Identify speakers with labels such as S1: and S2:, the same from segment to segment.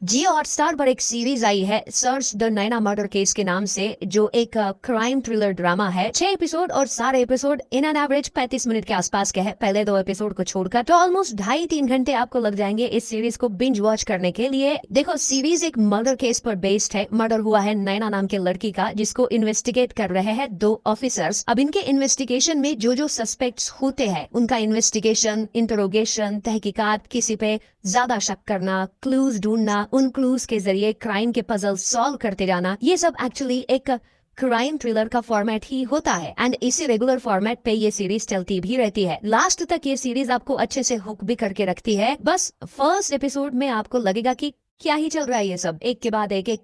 S1: जियो Hotstar पर एक series आई है search the Naina murder case के नाम से, जो एक क्राइम थ्रिलर ड्रामा है। 6 एपिसोड और सारे episode in an average 35 minute के आसपास के हैं, पहले 2 एपिसोड को छोड़कर। तो ऑलमोस्ट 2.5-3 घंटे आपको लग जाएंगे इस सीरीज को बिंज वॉच करने के लिए। देखो, सीरीज एक मर्डर केस पर बेस्ड है। मर्डर हुआ है नैना नाम के लड़की का, जिसको इन्वेस्टिगेट कर रहे हैं 2 ऑफिसर्स। अब इनके इन्वेस्टिगेशन में जो जो सस्पेक्ट्स होते हैं, उनका इन्वेस्टिगेशन, इंटरोगेशन, तहकीकात, किसी पे ज्यादा शक करना, क्लूज ढूंढना, उन क्लूज के जरिए क्राइम के पजल सॉल्व करते जाना, ये सब एक्चुअली एक क्राइम थ्रिलर का फॉर्मेट ही होता है। एंड इसी रेगुलर फॉर्मेट पे ये सीरीज चलती भी रहती है। लास्ट तक ये सीरीज आपको अच्छे से हुक भी करके रखती है। बस फर्स्ट एपिसोड में आपको लगेगा कि क्या ही चल रहा है ये सब, एक के बाद एक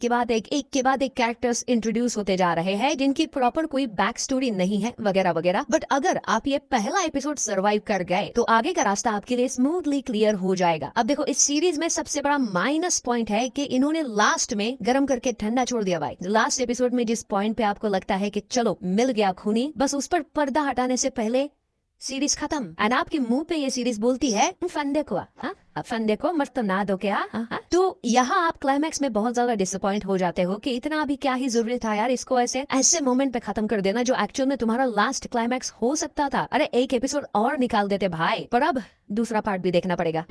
S1: के बाद एक कैरेक्टर्स इंट्रोड्यूस होते जा रहे हैं जिनकी प्रॉपर कोई बैक स्टोरी नहीं है, वगैरह वगैरह। बट अगर आप ये पहला एपिसोड सरवाइव कर गए तो आगे का रास्ता आपके लिए स्मूथली क्लियर हो जाएगा। अब देखो, इस सीरीज में सबसे बड़ा माइनस पॉइंट है कि इन्होंने लास्ट में गर्म करके ठंडा छोड़ दिया भाई। लास्ट एपिसोड में जिस पॉइंट पे आपको लगता है कि चलो मिल गया खूनी, बस उस पर पर्दा हटाने से पहले सीरीज खत्म। एंड आपके मुंह पे ये सीरीज बोलती है फंदे को, फंदे को मत तो ना दो क्या। तो यहाँ आप क्लाइमैक्स में बहुत ज्यादा डिसअपॉइंट हो जाते हो कि इतना अभी क्या ही जरूरी था यार इसको ऐसे मोमेंट पे खत्म कर देना, जो एक्चुअल में तुम्हारा लास्ट क्लाइमैक्स हो सकता था। अरे एक एपिसोड और निकाल देते भाई, पर अब दूसरा पार्ट भी देखना पड़ेगा।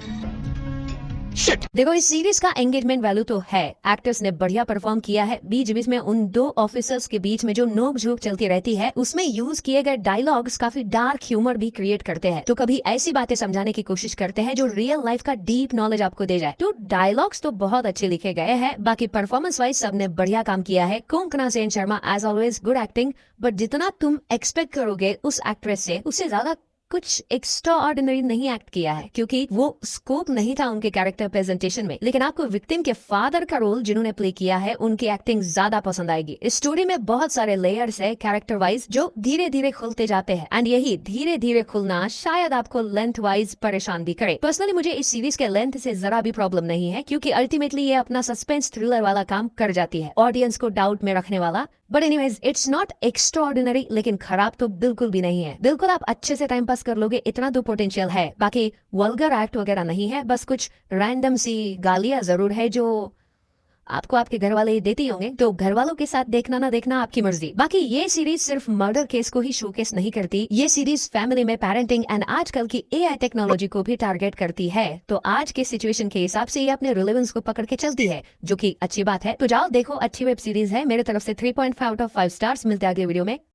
S1: देखो, इस सीरीज का एंगेजमेंट वैल्यू तो है, एक्टर्स ने बढ़िया परफॉर्म किया है। बीच बीच में उन 2 ऑफिसर्स के बीच में जो नोक झोंक चलती रहती है, उसमें यूज किए गए डायलॉग्स काफी डार्क ह्यूमर भी क्रिएट करते हैं। तो कभी ऐसी बातें समझाने की कोशिश करते हैं जो रियल लाइफ का डीप नॉलेज आपको दे जाए। तो डायलॉग्स तो बहुत अच्छे लिखे गए हैं। बाकी परफॉर्मेंस वाइज सबने बढ़िया काम किया है। Konkona Sen Sharma as always good acting, but जितना तुम एक्सपेक्ट करोगे उस एक्ट्रेस से, उससे ज्यादा कुछ एक्स्ट्रा ऑर्डिनरी नहीं एक्ट किया है, क्योंकि वो स्कोप नहीं था उनके कैरेक्टर प्रेजेंटेशन में। लेकिन आपको विक्टिम के फादर का रोल जिन्होंने प्ले किया है, उनकी एक्टिंग ज्यादा पसंद आएगी। इस स्टोरी में बहुत सारे लेयर्स है कैरेक्टर वाइज, जो धीरे धीरे खुलते जाते हैं। एंड यही धीरे धीरे खुलना शायद आपको लेंथ वाइज परेशान भी करे। पर्सनली मुझे इस सीरीज के लेंथ से जरा भी प्रॉब्लम नहीं है, क्योंकि अल्टीमेटली ये अपना सस्पेंस थ्रिलर वाला काम कर जाती है, ऑडियंस को डाउट में रखने वाला। But anyways, it's not extra ordinary, लेकिन खराब तो बिल्कुल भी नहीं है। बिल्कुल आप अच्छे से टाइम पास कर लोगे, इतना तो पोटेंशियल है। बाकी वल्गर एक्ट वगैरह नहीं है, बस कुछ रैंडम सी गालियां जरूर है जो आपको आपके घर वाले देती होंगे। तो घर वालों के साथ देखना ना देखना आपकी मर्जी। बाकी ये सीरीज सिर्फ मर्डर केस को ही शोकेस नहीं करती, ये सीरीज फैमिली में पेरेंटिंग एंड आजकल की एआई टेक्नोलॉजी को भी टारगेट करती है। तो आज के सिचुएशन के हिसाब से ये अपने रिलेवेंस को पकड़ के चलती है, जो कि अच्छी बात है। तो जाओ देखो, अच्छी वेब सीरीज है। मेरे तरफ से 3.5 आउट ऑफ 5 स्टार्स। मिलते हैं अगले वीडियो में।